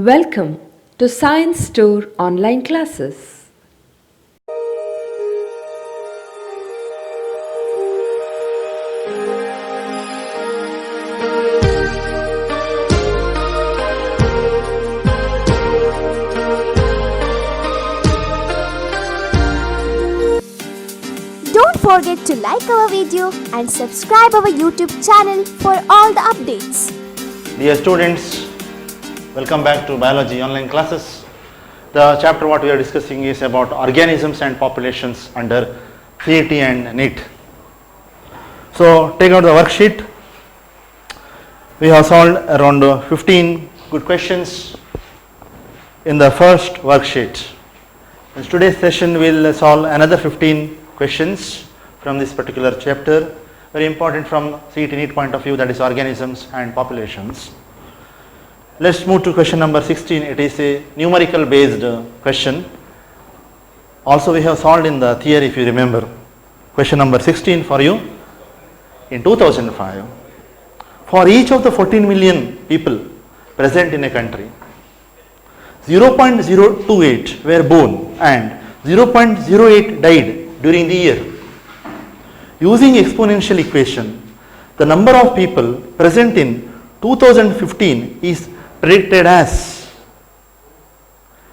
Welcome to Science Store online classes. Don't forget to like our video and subscribe our YouTube channel for all the updates. Dear students, welcome back to biology online classes. The chapter what we are discussing is about organisms and populations under CET and NEET. So take out the worksheet. We have solved around 15 good questions in the first worksheet. In today's session we will solve another 15 questions from this particular chapter, very important from CET NEET point of view, that is organisms and populations. Let's move to question number 16. It is a numerical based question. Also we have solved in the theory, if you remember. Question number 16 for you. In 2005, for each of the 14 million people present in a country, 0.028 were born and 0.08 died during the year. Using exponential equation, the number of people present in 2015 is predicted as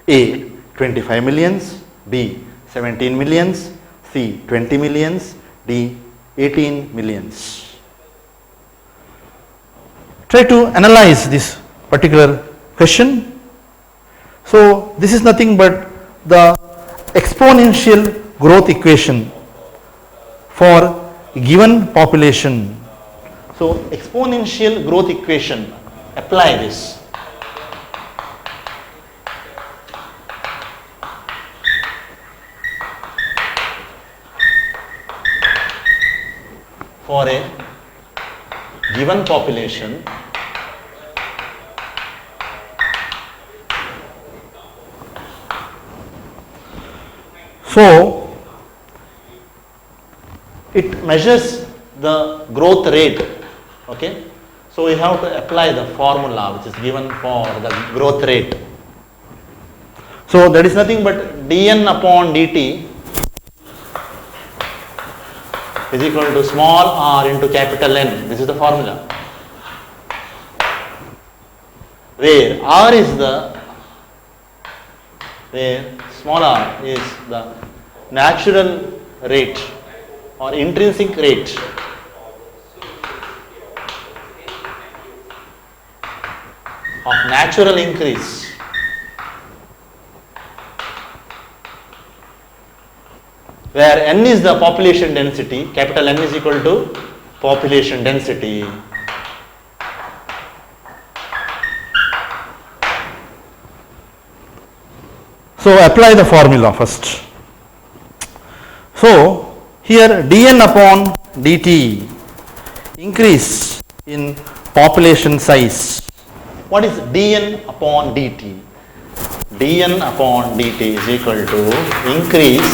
A. 25 millions, B. 17 millions, C. 20 millions, D. 18 millions. Try to analyze this particular question. So this is nothing but the exponential growth equation for given population. So exponential growth equation, apply this. For a given population, so it measures the growth rate. Okay, so we have to apply the formula which is given for the growth rate. So that is nothing but dn upon dt is equal to small r into capital N. This is the formula, where r is where small r is the natural rate or intrinsic rate of natural increase where n is the population density, capital N is equal to population density. So apply the formula first. So here dn upon dt, increase in population size. What is dn upon dt? dn upon dt is equal to increase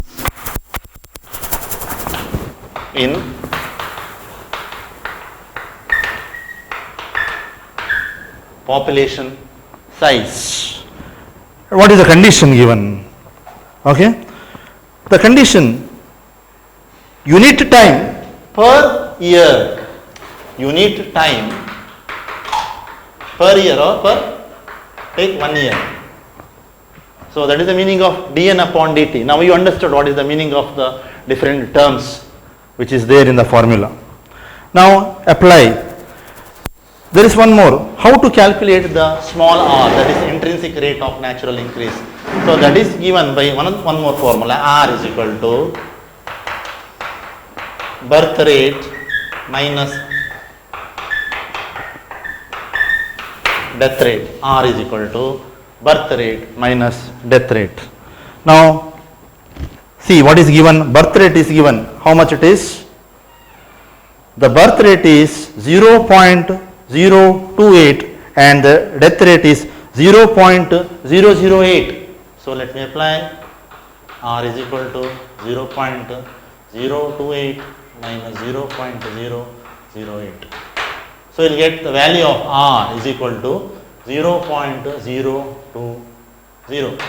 in population size. What is the condition given? Okay, the condition, unit time per year, unit time per year or per, take 1 year. So that is the meaning of dn upon dt. Now you understood what is the meaning of the different terms which is there in the formula. Now apply. There is one more. How to calculate the small r, that is intrinsic rate of natural increase. So that is given by one more formula. R is equal to birth rate minus death rate. R is equal to birth rate minus death rate. Now see what is given. Birth rate is given. How much it is? The birth rate is 0.028 and the death rate is 0.008. So let me apply. R is equal to 0.028 minus 0.008. So you will get the value of R is equal to 0.020.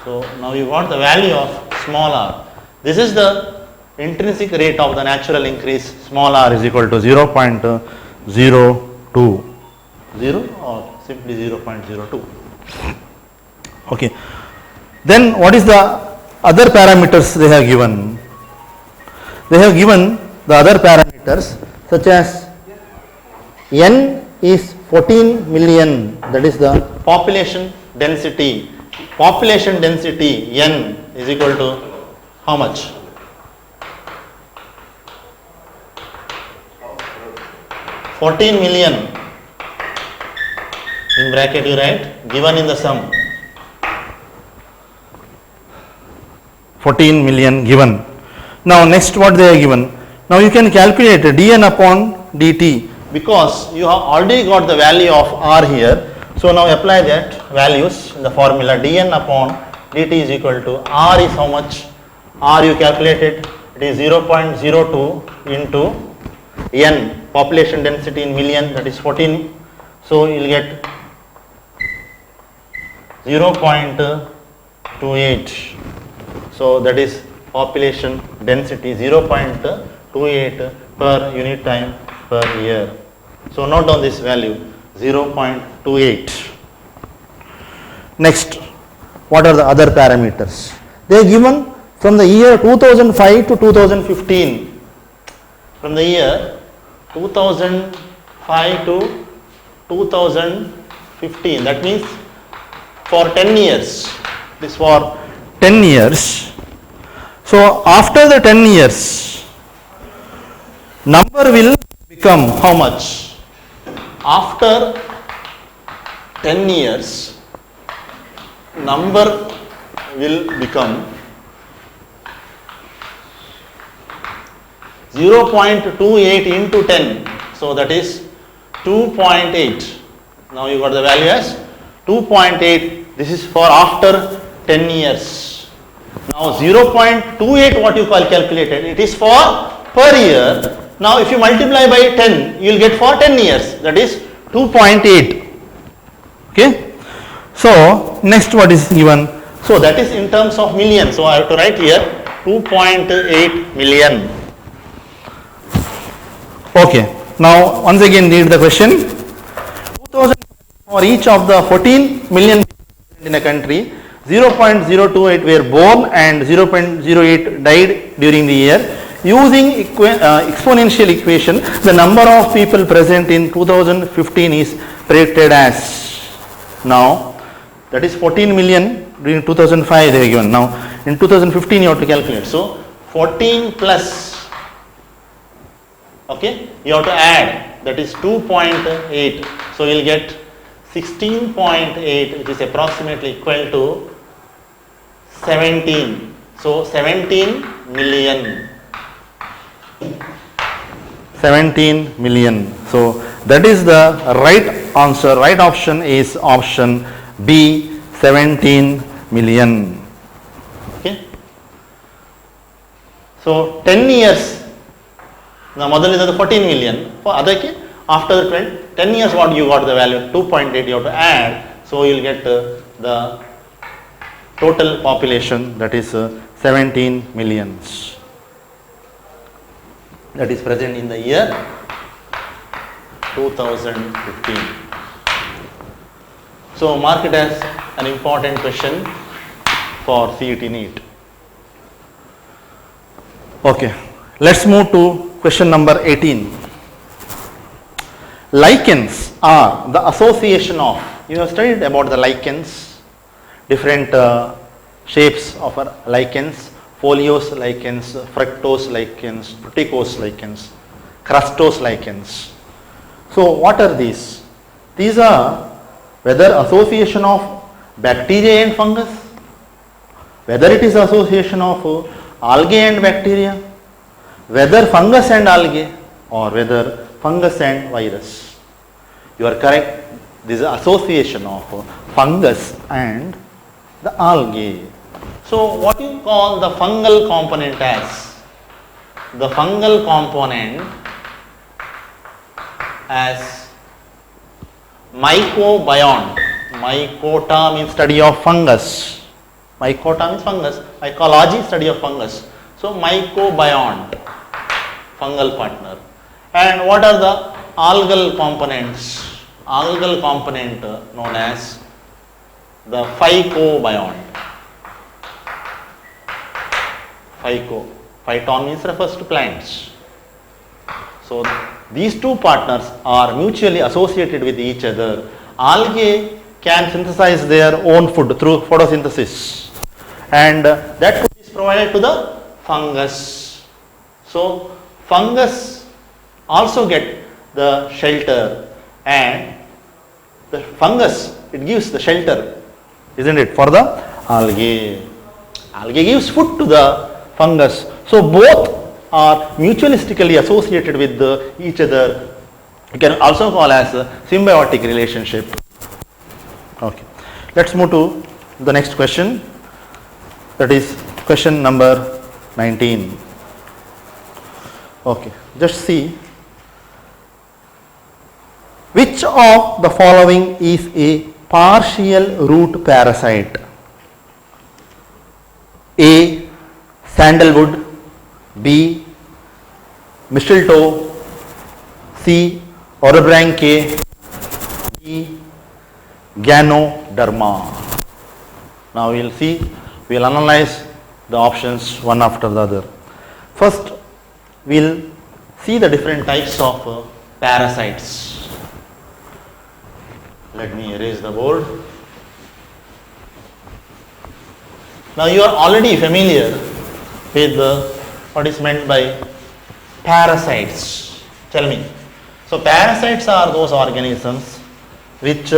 So now you got the value of small r. This is the intrinsic rate of the natural increase. Small r is equal to 0.020 or simply 0.02. Okay. Then what is the other parameters they have given? They have given the other parameters such as n is 14 million, that is the population density. Population density n is equal to how much? $14 million, in bracket you write, given in the sum. 14 million given. Now next what they are given? Now you can calculate dn upon dt, because you have already got the value of r here. So now apply that values in the formula. Dn upon dt is equal to r is how much? R you calculated, it is 0.02 into n, population density in million, that is 14. So you will get 0.28. So that is population density 0.28 per unit time per year. So note down this value 0.28. Next, what are the other parameters? They are given from the year 2005 to 2015. From the year 2005 to 2015, that means for 10 years. This for 10 years. So after the 10 years, number will become how much? After 10 years, number will become 0.28 into 10. So that is 2.8. Now you got the value as 2.8. This is for after 10 years. Now 0.28 what you calculated, it is for per year. Now if you multiply by 10, you will get for 10 years, that is 2.8. Okay. So next what is given? So that is in terms of million. So I have to write here 2.8 million. Okay. Now once again read the question. 2000 for each of the 14 million in a country, 0.028 were born and 0.08 died during the year. Using exponential equation, the number of people present in 2015 is predicted as. Now that is 14 million during 2005 they are given. Now in 2015 you have to calculate. So 14 plus, okay, you have to add, that is 2.8. So you will get 16.8, which is approximately equal to 17. So 17 million. 17 million. So that is the right answer. Right option is option B, 17 million. Okay. So 10 years. Now ಮೊದಲಿನದು 14 million. ಅದಕ್ಕೆ after the 10 years what you got the value 2.8 you have to add. So you will get the total population, that is 17 millions. That is present in the year 2015. So mark it as an important question for CET NEET. Okay, let's move to question number 18. Lichens are the association of, you have studied about the lichens, different shapes of lichens, foliose lichens, fructose lichens, fructicose lichens, crustose lichens. So what are these? These are whether association of bacteria and fungus, whether it is association of algae and bacteria, whether fungus and algae, or whether fungus and virus. You are correct. This is association of fungus and the algae. So what you call the fungal component as? The fungal component as mycobiont. Mycota means study of fungus. Mycota means fungus. Mycology, study of fungus. So mycobiont, fungal partner. And what are the algal components? Algal component known as the phycobiont. Phyco. Phyton means refers to plants. So these two partners are mutually associated with each other. Algae can synthesize their own food through photosynthesis, and that food is provided to the fungus. So fungus also get the shelter, and the fungus, it gives the shelter, isn't it, for the algae. Algae gives food to the fungus. So both are mutualistically associated with each other. You can also call as a symbiotic relationship. Okay, let's move to the next question. That is question number 19. Okay, just see. Which of the following is a partial root parasite? A. Sandalwood. B. Mistletoe. C. Orobranche. D. Ganoderma. Now we will see, we will analyze the options one after the other. First, we will see the different types of parasites. Let me erase the board. Now you are already familiar with what is meant by parasites. Tell me. So parasites are those organisms which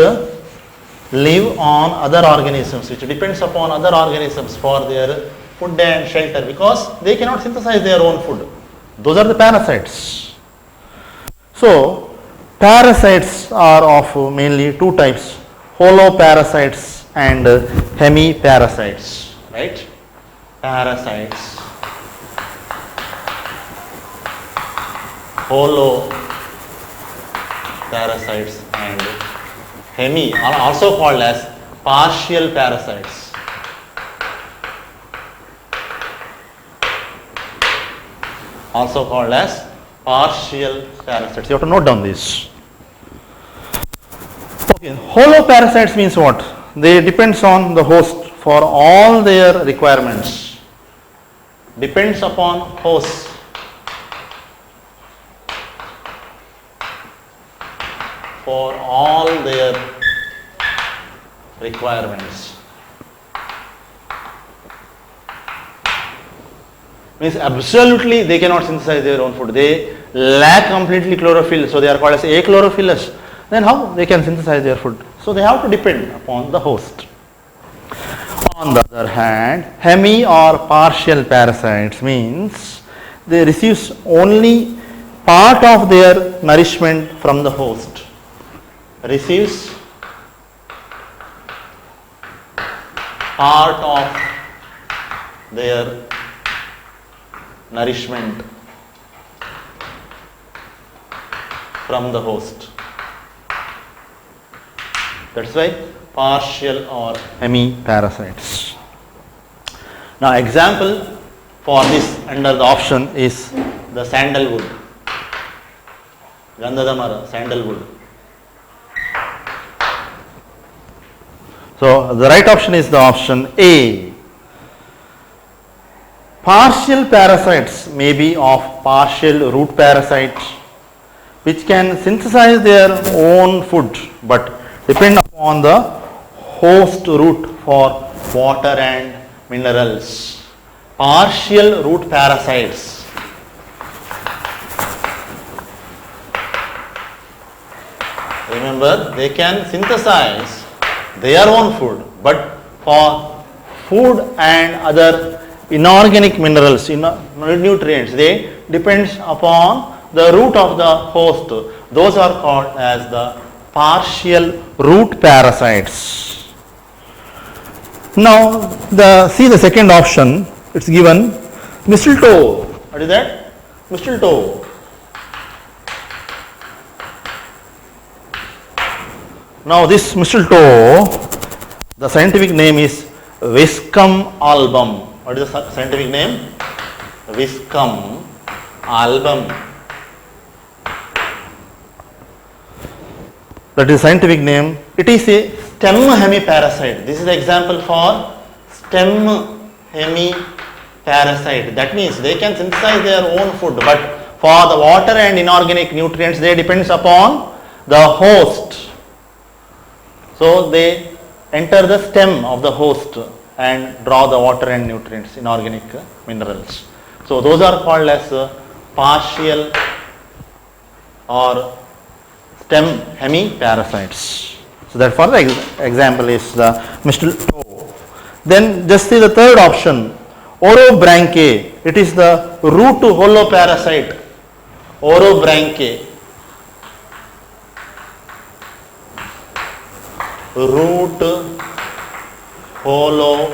live on other organisms, which depends upon other organisms for their food and shelter, because they cannot synthesize their own food. Those are the parasites. So parasites are of mainly two types: holoparasites and hemiparasites. Right? Parasites, holoparasites and hemi are also called as partial parasites. Also called as partial parasites. You have to note down this. Okay, holoparasites means what? They depends on the host for all their requirements. Depends upon host. For all their requirements. Means absolutely they cannot synthesize their own food. They lack completely chlorophyll, so they are called as achlorophyllous. Then how they can synthesize their food? So they have to depend upon the host. On the other hand, hemi or partial parasites means they receive only part of their nourishment from the host. Receives part of their nourishment from the host. That's why partial or hemiparasites. Now example for this under the option is the sandalwood. Gandhadamara, sandalwood. So the right option is the option A. Partial parasites may be of partial root parasites which can synthesize their own food but depend upon the host root for water and minerals. Partial root parasites. Remember, they can synthesize their own food, but for food and other inorganic minerals, nutrients, they depends upon the root of the host. Those are called as the partial root parasites. Now see the second option, it's given mistletoe. What is that? Mistletoe. Now this mistletoe, the scientific name is Viscum album. What is the scientific name? Viscum album. That is scientific name. It is a stem hemiparasite. This is the example for stem hemiparasite. That means they can synthesize their own food, but for the water and inorganic nutrients they depends upon the host. So they enter the stem of the host and draw the water and nutrients, inorganic minerals. So those are called as partial or stem hemiparasites. So that for the example is the mistletoe. Then just see the third option, Orobranche. It is the root holoparasite. Orobranche. Root holoparasite.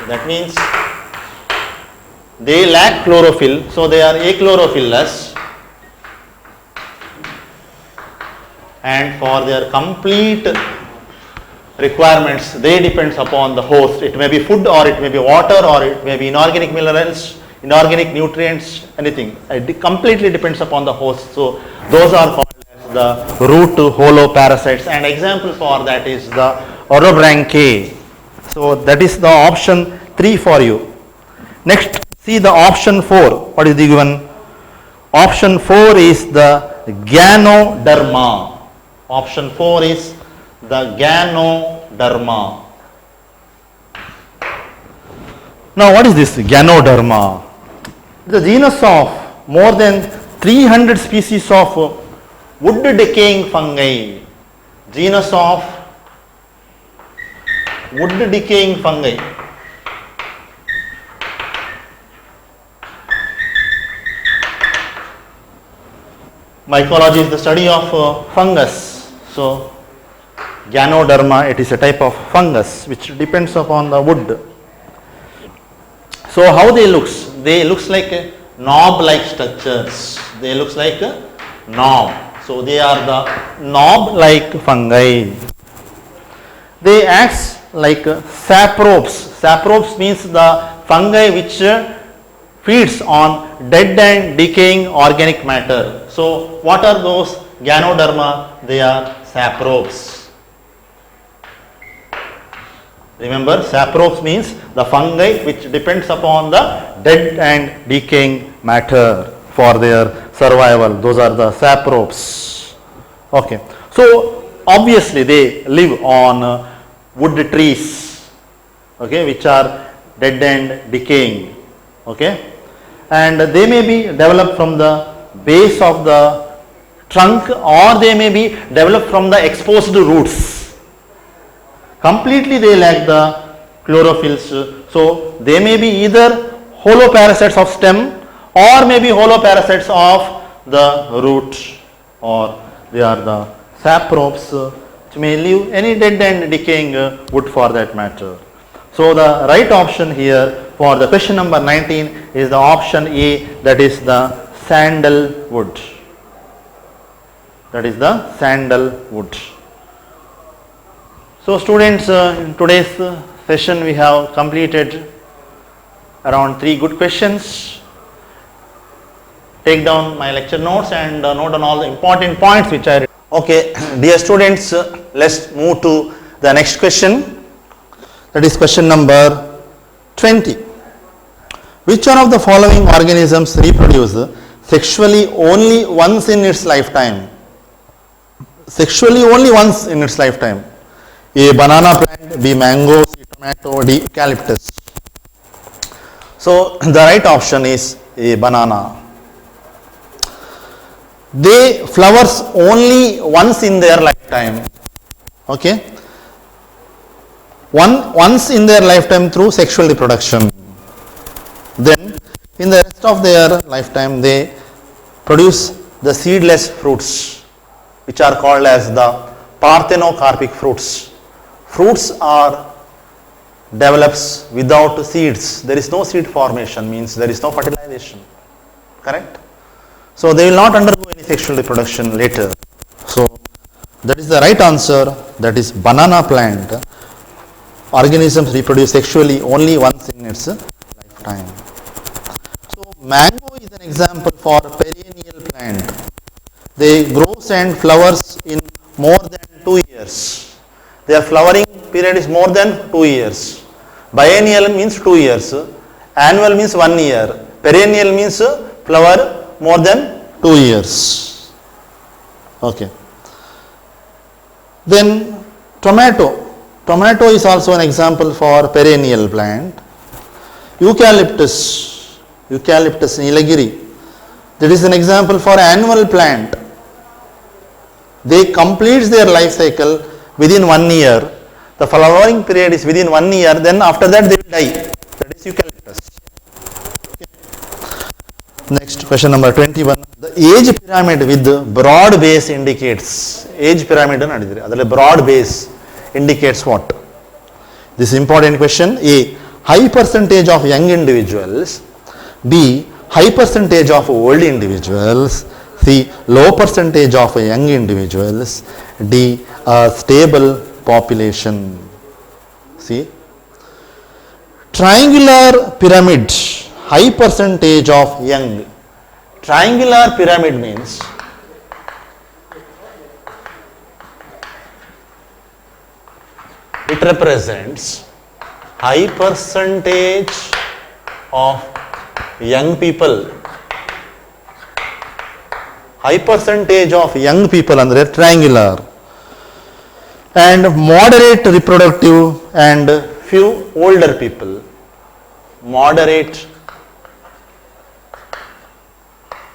That means they lack chlorophyll, so they are achlorophyllous, and for their complete requirements they depends upon the host. It may be food or it may be water or it may be inorganic minerals, inorganic nutrients, anything. It completely depends upon the host. So those are called as the root holoparasites, and example for that is the Orobranche. So that is the option 3 for you. Next, see the option 4. What is the given? Option 4 is the Ganoderma. Option 4 is the Ganoderma. Now what is this Ganoderma? The genus of more than 300 species of wood decaying fungi. Genus of wood decaying fungi. Mycology is the study of fungus. So Ganoderma, it is a type of fungus which depends upon the wood. So how they looks? They looks like knob-like structures. They looks like a knob. So they are the knob-like fungi. They acts like saprobes. Saprobes means the fungi which feeds on dead and decaying organic matter. So what are those Ganoderma? They are saprobes. Remember, saprobes means the fungi which depends upon the dead and decaying matter for their survival. Those are the saprobes. Okay. So obviously they live on wood trees, okay, which are dead and decaying, okay, and they may be developed from the base of the trunk or they may be developed from the exposed roots. Completely they lack the chlorophylls, so they may be either holoparasites of stem or maybe holoparasites of the root, or they are the saprobes which may leave any dead and decaying wood for that matter. So the right option here for the question number 19 is the option A, that is the sandalwood. That is the sandalwood. So students, in today's session we have completed around 3 good questions. Take down my lecture notes and note down all the important points which I read. Okay, dear students, let's move to the next question. That is question number 20. Which one of the following organisms reproduce sexually only once in its lifetime? Sexually only once in its lifetime. A, banana plant, B, mango, C, tomato, D, eucalyptus. So the right option is A, banana. They flowers only once in their lifetime. Okay. Once in their lifetime through sexual reproduction. Then in the rest of their lifetime they produce the seedless fruits, which are called as the parthenocarpic fruits. Fruits are develops without seeds. There is no seed formation, means there is no fertilization. Correct? So they will not undergo any sexual reproduction later. So That is the right answer. That is banana plant. Organisms reproduce sexually only once in its lifetime. So mango is an example for perennial plant. They grows and flowers in more than 2 years. Their flowering period is more than 2 years. Biennial means 2 years. Annual means 1 year. Perennial means flower more than 2 years. Okay. Then tomato. Tomato is also an example for perennial plant. Eucalyptus. Eucalyptus nilagiri. That is an example for annual plant. They complete their life cycle within 1 year. The flowering period is within 1 year. Then after that they will die. That is eucalyptus. Okay. Next question number 21. The age pyramid with broad base indicates. Age pyramid adale broad base indicates what? This is important question. A. High percentage of young individuals. B. High percentage of old individuals. C. Low percentage of young individuals. D. Stable population. See. Triangular pyramid. High percentage of young. Triangular pyramid means it represents high percentage of young people. High percentage of young people under triangular, and moderate reproductive and few older people. Moderate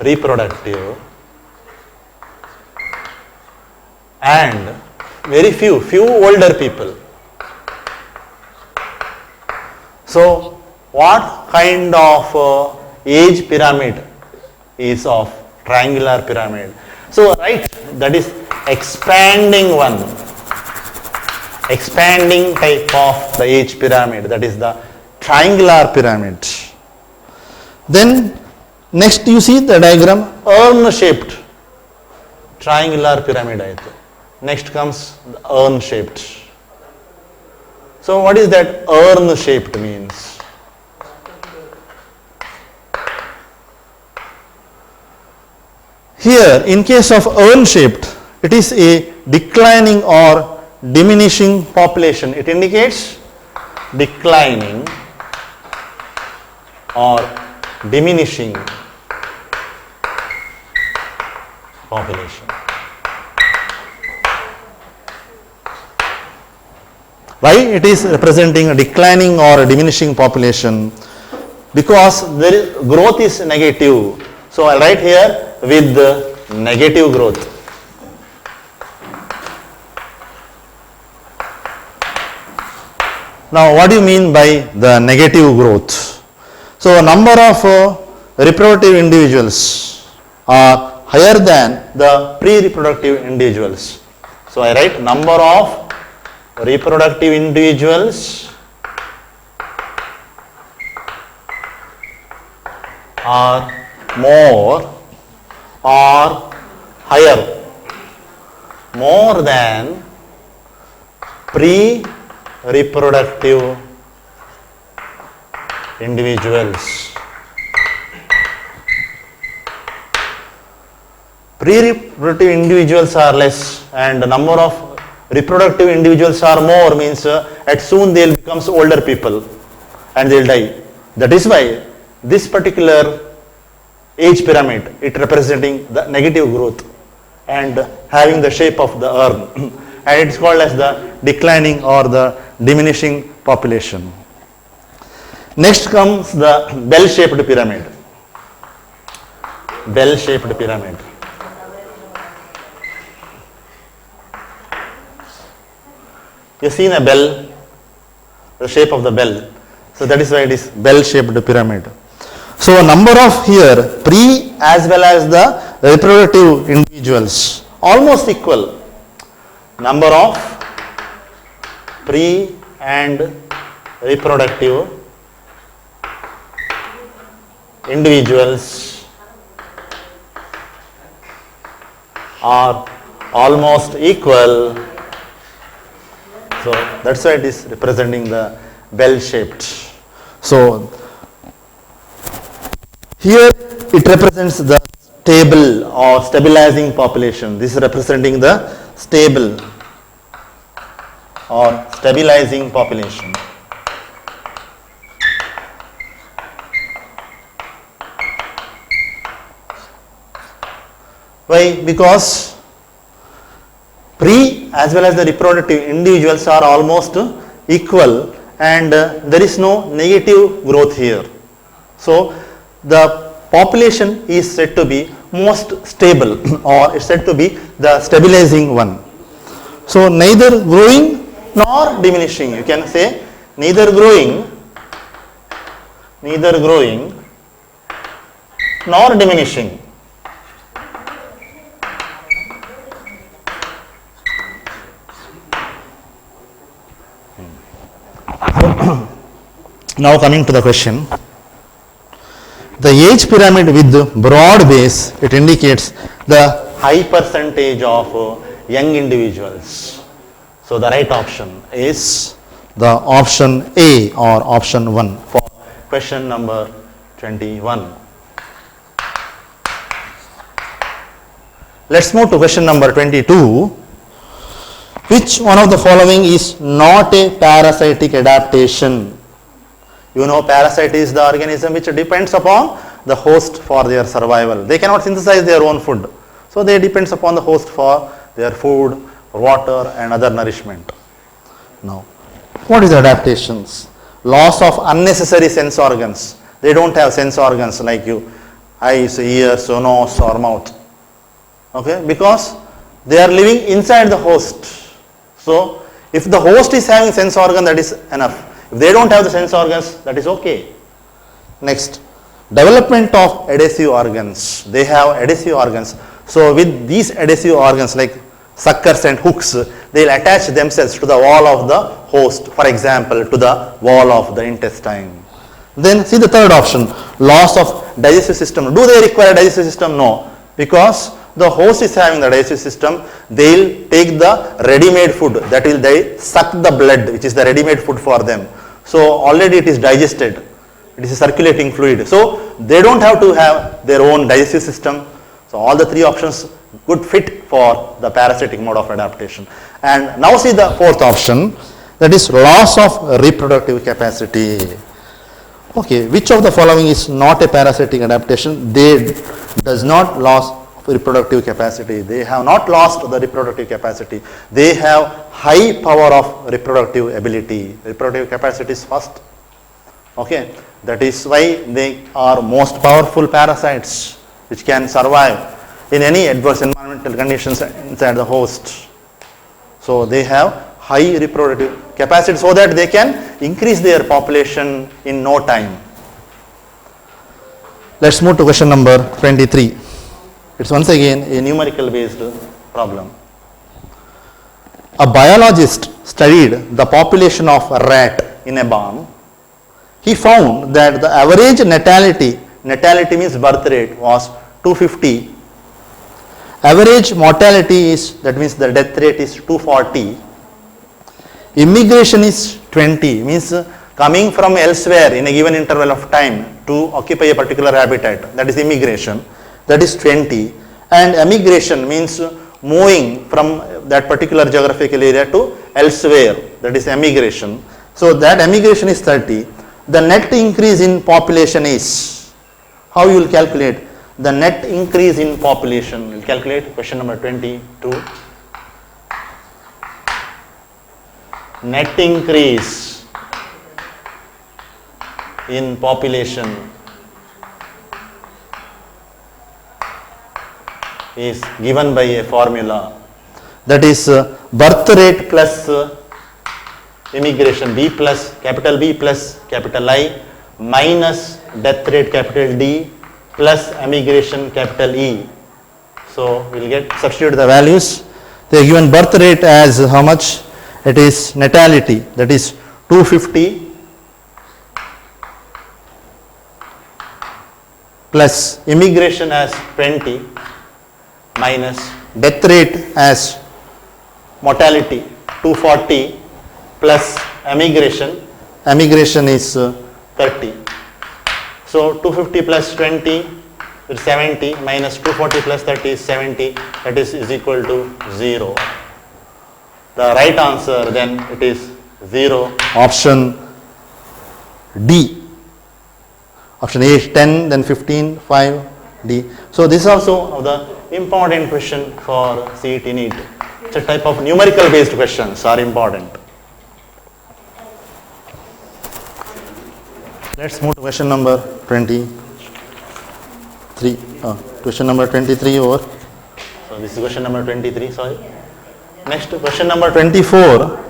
reproductive and very few older people. So what kind of age pyramid is of triangular pyramid? So right, that is expanding one, expanding type of the age pyramid, that is the triangular pyramid. Then next you see the diagram, urn shaped triangular pyramid. Next comes the urn shaped. So what is that urn shaped means? Here in case of urn shaped, it is a declining or diminishing population. It indicates declining or diminishing population. Why it is representing a declining or a diminishing population? Because growth is negative. So I will write here with the negative growth. Now what do you mean by the negative growth? So number of reproductive individuals are higher than the pre-reproductive individuals. So I write number of reproductive individuals are more or higher, more than pre-reproductive individuals. Pre-reproductive individuals are less and the number of reproductive individuals are more, means at soon they will become older people and they will die. That is why this particular age pyramid, it representing the negative growth and having the shape of the urn and it is called as the declining or the diminishing population. Next comes the bell-shaped pyramid. Bell-shaped pyramid. You have seen a bell, the shape of the bell. So that is why it is bell-shaped pyramid. So number of here pre as well as the reproductive individuals almost equal. Number of pre and reproductive individuals are almost equal. So that's why it is representing the bell shaped. So here it represents the stable or stabilizing population. This is representing the stable or stabilizing population. Why? Because pre as well as the reproductive individuals are almost equal, and there is no negative growth here. So the population is said to be most stable or is said to be the stabilizing one. So neither growing nor diminishing. You can say neither growing nor diminishing. Now coming to the question, the age pyramid with broad base, it indicates the high percentage of young individuals. So the right option is the option A or option 1 for question number 21. Let's move to question number 22. Which one of the following is not a parasitic adaptation? You know, parasite is the organism which depends upon the host for their survival. They cannot synthesize their own food. So they depends upon the host for their food, water and other nourishment. Now, what is adaptations? Loss of unnecessary sense organs. They don't have sense organs like you, eyes, ears, nose or mouth. Okay, because they are living inside the host. So if the host is having sense organ, that is enough. If they don't have the sense organs, that is okay. Next, development of adhesive organs. They have adhesive organs. So with these adhesive organs like suckers and hooks, they will attach themselves to the wall of the host, for example, to the wall of the intestine. Then see the third option, loss of digestive system. Do they require a digestive system? No, because the host is having the digestive system. They will take the ready-made food, that will they suck the blood, which is the ready-made food for them. So already it is digested, it is a circulating fluid. So they don't have to have their own digestive system. So all the three options good fit for the parasitic mode of adaptation. And now see the fourth option, that is loss of reproductive capacity. Okay, which of the following is not a parasitic adaptation? They does not lose reproductive capacity. They have not lost the reproductive capacity. They have high power of reproductive ability. Reproductive capacity is first. Okay, that is why they are most powerful parasites which can survive in any adverse environmental conditions inside the host. So they have high reproductive capacity so that they can increase their population in no time. Let's move to question number 23. It's once again a numerical based problem. A biologist studied the population of a rat in a barn. He found that the average natality means birth rate, was 250. Average mortality is, that means the death rate is 240. Immigration is 20, means coming from elsewhere in a given interval of time to occupy a particular habitat, that is immigration, that is 20. And emigration means moving from that particular geographical area to elsewhere, that is emigration. So that emigration is 30. The net increase in population is, how you will calculate the net increase in population? We'll calculate question number 22. Net increase in population is given by a formula, that is birth rate plus immigration, B plus capital I minus death rate capital D plus emigration capital E. So we will get substitute the values. They are given birth rate as how much? It is natality, that is 250 plus immigration as 20 minus death rate as mortality 240 plus emigration. Emigration is 30. So 250 plus 20 is 70 minus 240 plus 30 is 70, that is equal to 0. The right answer then it is 0. Option D. Option A is 10, then 15, 5, D. So this is also the important question for CET NEET. It's a type of numerical based questions are important. Let's move to question number 23. Question number 23 over. So this is question number 23, sorry. Next question number 24.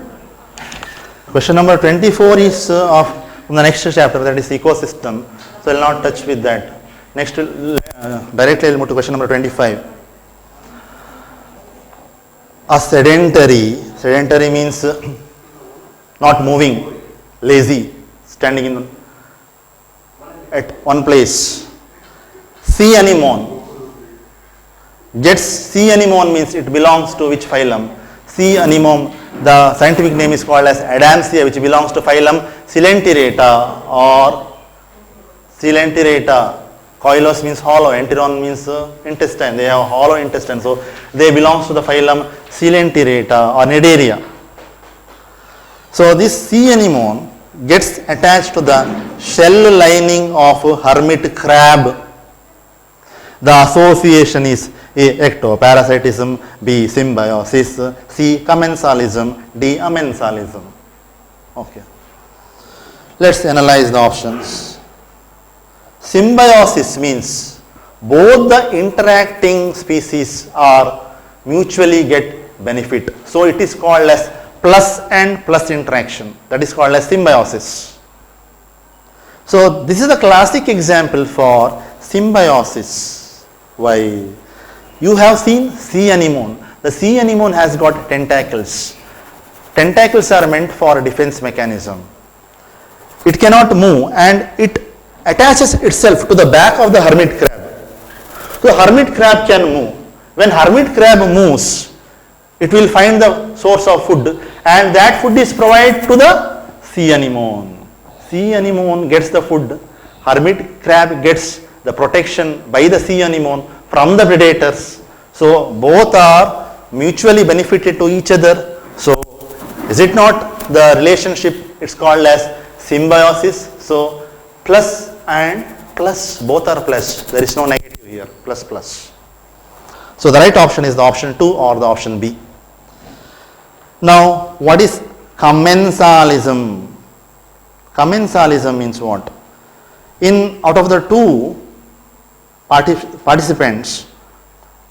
Question number 24 is from the next chapter, that is ecosystem. So I will not touch with that. Next directly I will move to question number 25. A sedentary means not moving, lazy, standing at one place. Sea anemone. Gets sea anemone means it belongs to which phylum? Sea anemone, the scientific name is called as Adamsia, which belongs to phylum Coelenterata or Coelenterata. Coelos means hollow, enteron means intestine. They have hollow intestine, so they belong to the phylum Coelenterata or Cnidaria. So this sea anemone gets attached to the shell lining of hermit crab. The association is A. ectoparasitism, B. symbiosis, C. commensalism, D. amensalism. Okay. Let's analyze the options. Symbiosis means both the interacting species are mutually get benefit. So it is called as plus and plus interaction. That is called as symbiosis. So this is a classic example for symbiosis. Why? You have seen sea anemone. The sea anemone has got tentacles. Tentacles are meant for defense mechanism. It cannot move and it attaches itself to the back of the hermit crab. So hermit crab can move. When hermit crab moves, it will find the source of food and that food is provided to the sea anemone. Sea anemone gets the food. Hermit crab gets the protection by the sea anemone from the predators. So both are mutually benefited to each other. So is it not the relationship? It's called as symbiosis. So plus and plus, both are plus. There is no negative here. Plus plus. So the right option is the option 2 or the option B. Now what is commensalism? Commensalism means what? Out of the two participants,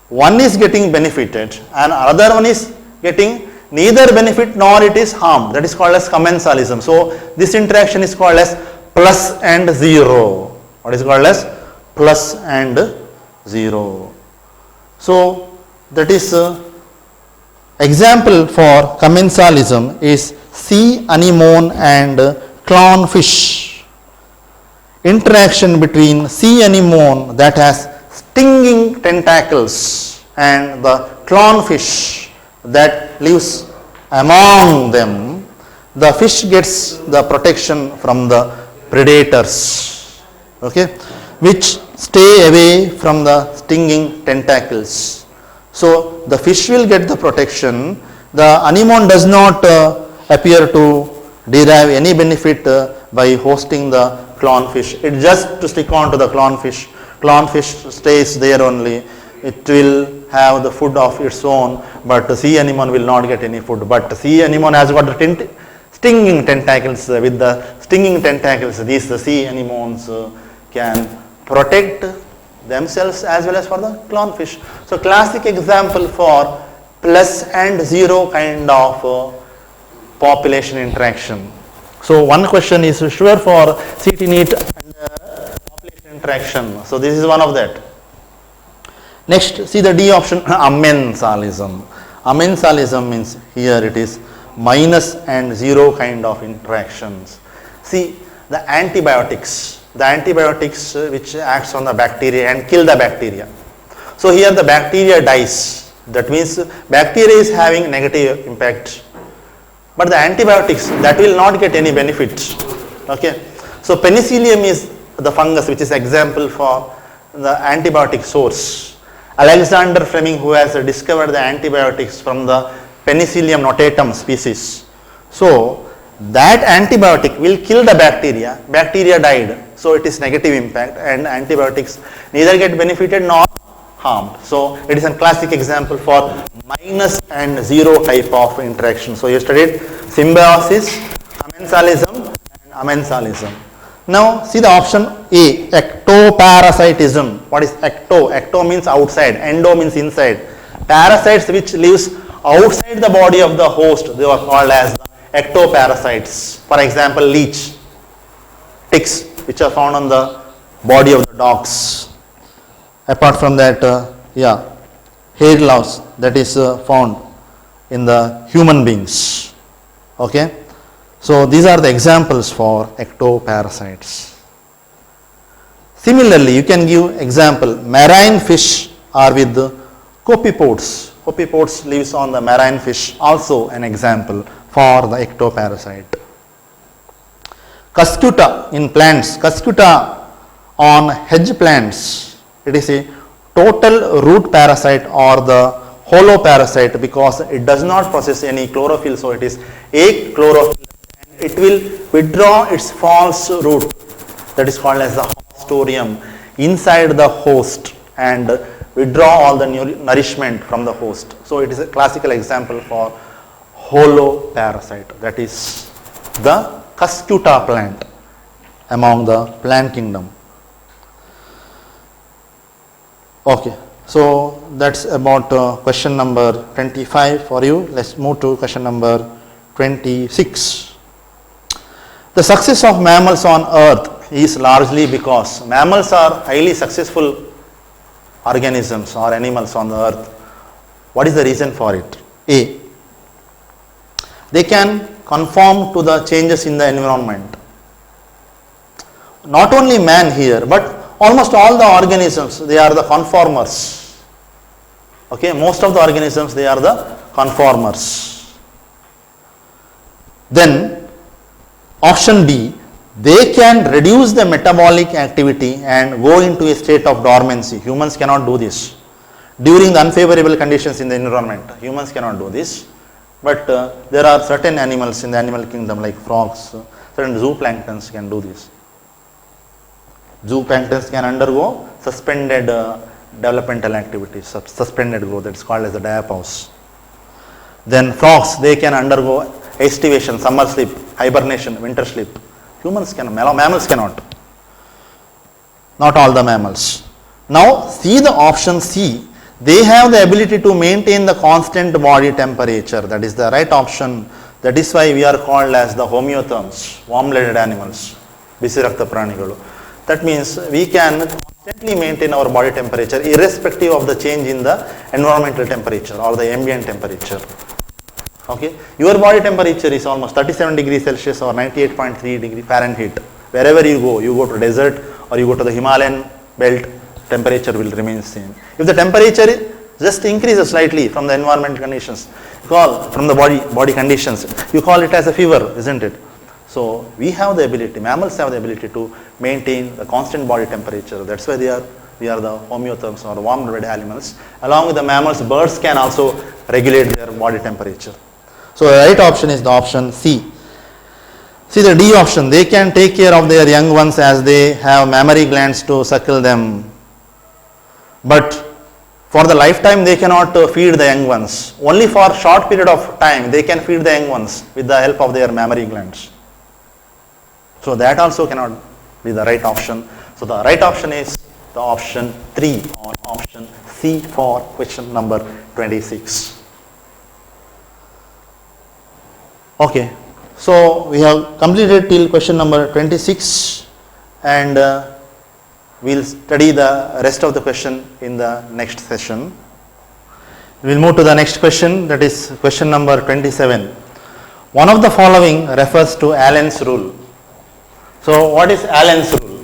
one is getting benefited and another one is getting neither benefit nor it is harm. That is called as commensalism. So this interaction is called as plus and 0. What is called as plus and 0. So that is example for commensalism is sea anemone and clownfish. Interaction between sea anemone that has stinging tentacles and the clownfish that lives among them. The fish gets the protection from the predators, okay, which stay away from the stinging tentacles. So the fish will get the protection. The anemone does not appear to derive any benefit by hosting the clownfish. It just to stick on to the clownfish. Clownfish stays there only. It will have the food of its own, but the sea anemone will not get any food. But the sea anemone has got the stinging tentacles. With the stinging tentacles, these sea anemones can protect themselves as well as for the clownfish. So classic example for plus and 0 kind of population interaction. So one question is sure for CET NEET and population interaction. So this is one of that. Next, see the D option, amensalism. Amensalism means here it is minus and 0 kind of interactions. See the antibiotics which acts on the bacteria and kill the bacteria. So here the bacteria dies That means bacteria is having negative impact, but the antibiotics, that will not get any benefit. Okay, so Penicillium is the fungus which is example for the antibiotic source. Alexander Fleming, who has discovered the antibiotics from the Penicillium notatum species. So that antibiotic will kill the bacteria. Bacteria died, so it is negative impact, and antibiotics neither get benefited nor harmed. So it is a classic example for minus and zero type of interaction. So you studied symbiosis, commensalism and amensalism. Now see the option A, ectoparasitism. What is ecto? Ecto means outside, endo means inside. Parasites which lives outside the body of the host, they are called as the ectoparasites. For example, leech, ticks which are found on the body of the dogs. Apart from that, hair loss that is found in the human beings. Okay, so these are the examples for ectoparasites. Similarly, you can give example, marine fish are with copepods. Copepods lives on the marine fish, also an example for the ectoparasite. Cuscuta in plants, cuscuta on hedge plants, it is a total root parasite or the hollow parasite because it does not possess any chlorophyll, so it is achlorophyll and it will withdraw its false root, that is called as the hostorium, inside the host and withdraw all the nourishment from the host. So it is a classical example for hollow parasite, that is the Cuscuta plant among the plant kingdom. Okay, so that's about question number 25 for you. Let's move to question number 26. The success of mammals on earth is largely because mammals are highly successful organisms or animals on the earth. What is the reason for it? A, they can conform to the changes in the environment. Not only man here, but almost all the organisms, they are the conformers. Okay, most of the organisms, they are the conformers. Then option B, they can reduce the metabolic activity and go into a state of dormancy. Humans cannot do this. During the unfavorable conditions in the environment, humans cannot do this. But there are certain animals in the animal kingdom like frogs, certain zooplanktons can do this. Zooplanktons can undergo suspended developmental activities, suspended growth, that is called as the diapause. Then frogs, they can undergo estivation, summer sleep, hibernation, winter sleep. Humans can, mammals cannot. Not all the mammals. Now see the option C. They have the ability to maintain the constant body temperature. That is the right option. That is why we are called as the homeotherms, warm-blooded animals, Bisirakta pranigalu. That means we can constantly maintain our body temperature irrespective of the change in the environmental temperature or the ambient temperature. Okay, your body temperature is almost 37 degrees Celsius or 98.3 degree Fahrenheit. Wherever you go to desert or you go to the Himalayan belt, temperature will remain same. If the temperature just increases slightly from the environmental conditions, from the body conditions, you call it as a fever, isn't it? So we have the ability, mammals have the ability to maintain the constant body temperature. That's why we are the homeotherms or warm-blooded animals. Along with the mammals, birds can also regulate their body temperature. So the right option is the option C. See the D option, they can take care of their young ones as they have mammary glands to suckle them. But for the lifetime they cannot feed the young ones. Only for short period of time they can feed the young ones with the help of their mammary glands. So that also cannot be the right option. So the right option is the option 3 or option C for question number 26. Okay, so we have completed till question number 26 and we will study the rest of the question in the next session. We will move to the next question, that is question number 27. One of the following refers to Allen's rule. So what is Allen's rule?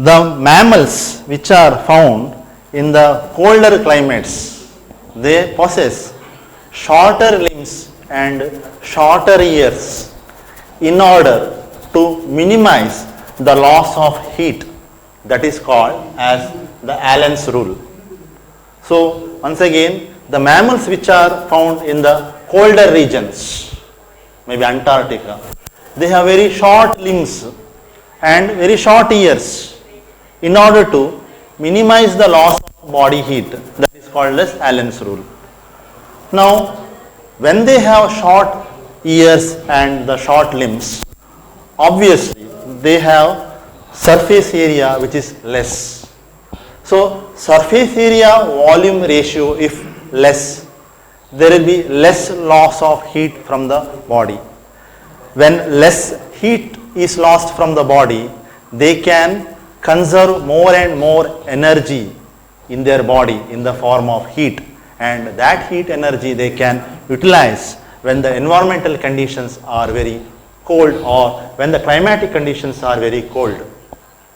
the mammals which are found in the colder climates, they possess shorter limbs and shorter ears in order to minimize the loss of heat, that is called as the Allen's rule. So once again, the mammals which are found in the colder regions, maybe Antarctica, they have very short limbs and very short ears in order to minimize the loss of body heat, that is called as Allen's rule. Now when they have short ears and the short limbs, obviously they have surface area which is less. So surface area volume ratio if less, there will be less loss of heat from the body. When less heat is lost from the body, they can conserve more and more energy in their body in the form of heat, and that heat energy they can utilize when the environmental conditions are very cold or when the climatic conditions are very cold.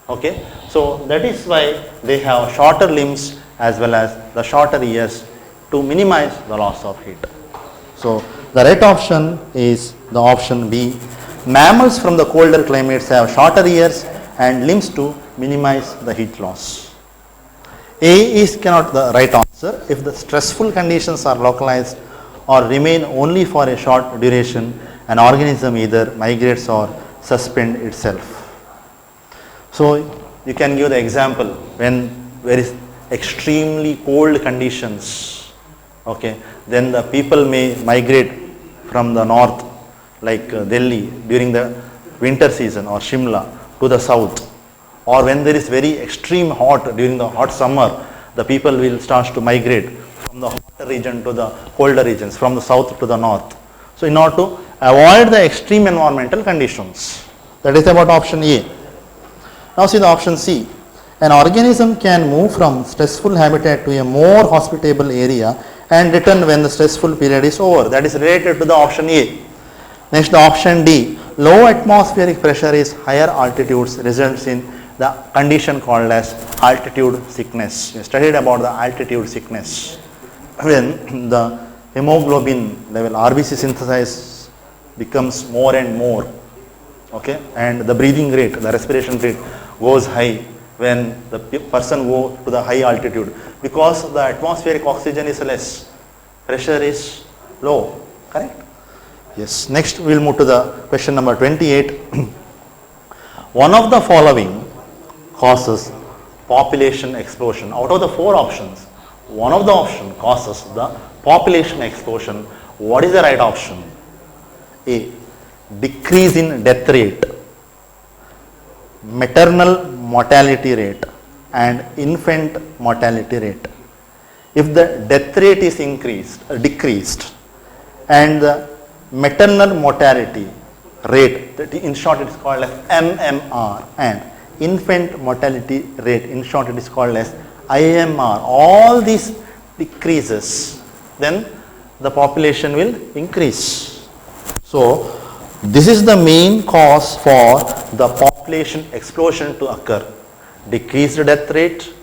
Okay, so that is why they have shorter limbs as well as the shorter ears to minimize the loss of heat. So the right option is the option B. Mammals from the colder climates have shorter ears and limbs to minimize the heat loss. A is cannot the right answer if the stressful conditions are localized or remain only for a short duration. An organism either migrates or suspend itself. So you can give the example when there is extremely cold conditions, okay, then the people may migrate from the north like Delhi during the winter season or Shimla to the south, or when there is very extreme hot during the hot summer, the people will start to migrate from the hotter region to the colder regions, from the south to the north. So in order to avoid the extreme environmental conditions, that is about option A. Now see the option C. An organism can move from stressful habitat to a more hospitable area and return when the stressful period is over. That is related to the option A. Next, the option D. Low atmospheric pressure is higher altitudes results in the condition called as altitude sickness. We studied about the altitude sickness. When the hemoglobin level, RBC synthesis becomes more and more, okay, and the breathing rate, the respiration rate goes high when the person go to the high altitude, because the atmospheric oxygen is less, pressure is low, correct? Yes. Next we will move to the question number 28. One of the following causes population explosion. Out of the four options, one of the option causes the population explosion. What is the right option? A. Decrease in death rate, maternal mortality rate and infant mortality rate. If the death rate is decreased and the maternal mortality rate, that in short it is called as MMR, and infant mortality rate, in short it is called as IMR, all these decreases, then the population will increase. So this is the main cause for the population explosion to occur. Decreased death rate,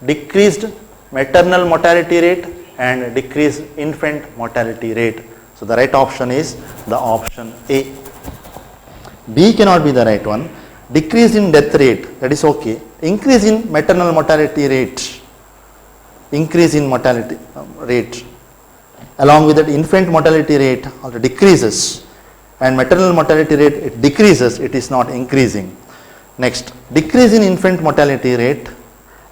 decreased maternal mortality rate and decreased infant mortality rate. So the right option is the option A. B cannot be the right one. Decrease in death rate, that is okay. Increase in maternal mortality rate, increase in mortality rate, along with that infant mortality rate also decreases, and maternal mortality rate it decreases, it is not increasing. Next, decrease in infant mortality rate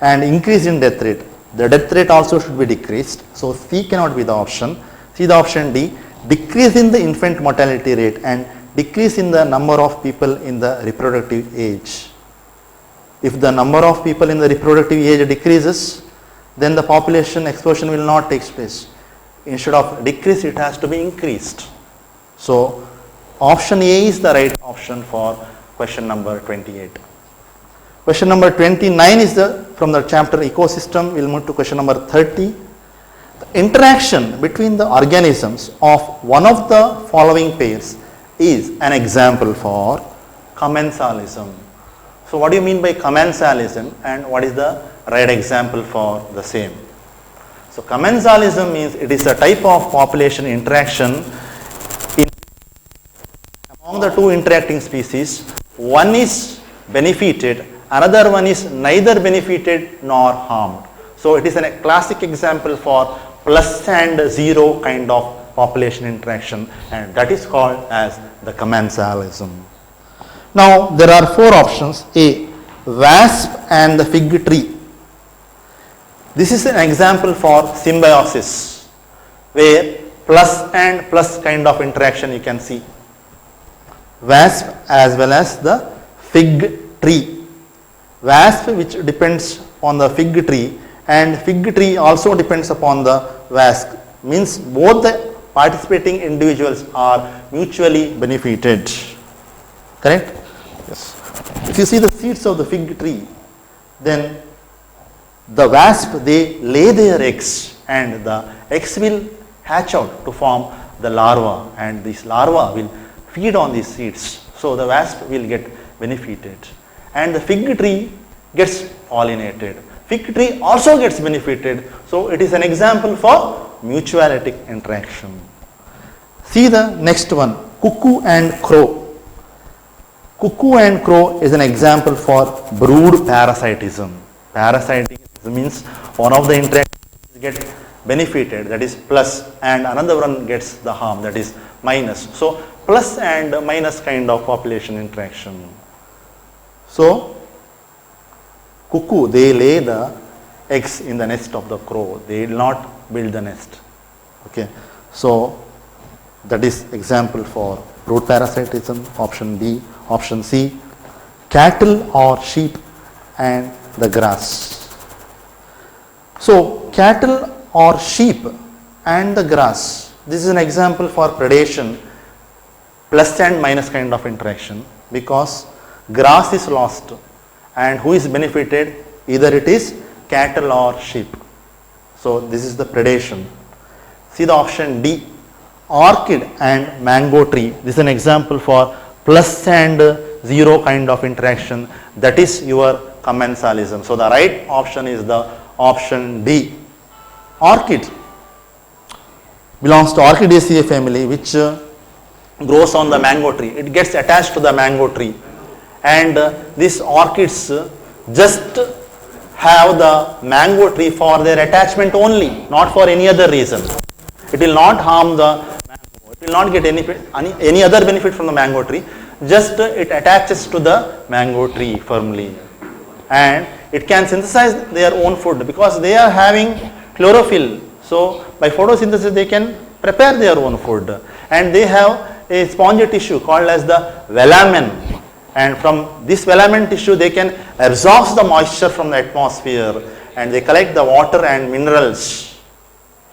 and increase in death rate. The death rate also should be decreased. So C cannot be the option. See the option D. Decrease in the infant mortality rate and decrease in the number of people in the reproductive age. If the number of people in the reproductive age decreases, then the population explosion will not take place. Instead of decrease, it has to be increased. So option A is the right option for question number 28. Question number 29 is from the chapter ecosystem. We will move to question number 30. The interaction between the organisms of one of the following pairs is an example for commensalism. So what do you mean by commensalism and what is the right example for the same? So commensalism means it is a type of population interaction in among the two interacting species. One is benefited, another one is neither benefited nor harmed. So it is a classic example for plus and zero kind of population interaction, and that is called as the commensalism. Now there are four options. A, wasp and the fig tree. This is an example for symbiosis where plus and plus kind of interaction you can see. Wasp as well as the fig tree. Wasp which depends on the fig tree and fig tree also depends upon the wasp, means both the participating individuals are mutually benefited. Correct? Yes. If you see the seeds of the fig tree, then the wasp, they lay their eggs and the eggs will hatch out to form the larva, and this larva will feed on these seeds. So the wasp will get benefited and the fig tree gets pollinated. Fig tree also gets benefited. So it is an example for mutualistic interaction. See the next one, cuckoo and crow. Cuckoo and crow is an example for brood parasitism. Parasitism means one of the interactions get benefited, that is plus, and another one gets the harm, that is minus. So plus and minus kind of population interaction. So cuckoo, they lay the eggs in the nest of the crow. They will not build the nest. Okay. So that is example for brood parasitism. Option B. Option C, cattle or sheep and the grass. So cattle or sheep and the grass, this is an example for predation, plus and minus kind of interaction, because grass is lost and who is benefited? Either it is cattle or sheep. So this is the predation. See the option D, orchid and mango tree. This is an example for plus and zero kind of interaction, that is your commensalism. So the right option is the option D. Orchid belongs to Orchidaceae family, which grows on the mango tree. It gets attached to the mango tree, and these orchids just have the mango tree for their attachment only, not for any other reason. It will not harm the mango. It will not get any other benefit from the mango tree. Just it attaches to the mango tree firmly, and it can synthesize their own food because they are having chlorophyll. So by photosynthesis they can prepare their own food, and they have a spongy tissue called as the velamen, and from this velamen tissue they can absorb the moisture from the atmosphere and they collect the water and minerals.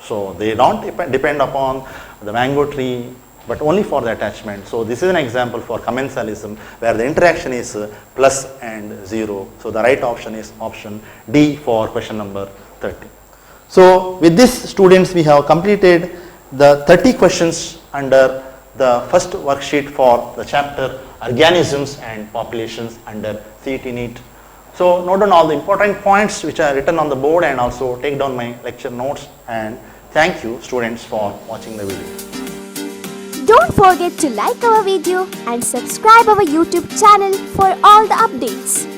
So they don't depend upon the mango tree, but only for the attachment. So this is an example for commensalism where the interaction is plus and zero. So the right option is option D for question number 30. So with this, students, we have completed the 30 questions under the first worksheet for the chapter organisms and populations under CET NEET. So note down all the important points which are written on the board, and also take down my lecture notes, and thank you students for watching the video. Don't forget to like our video and subscribe our YouTube channel for all the updates.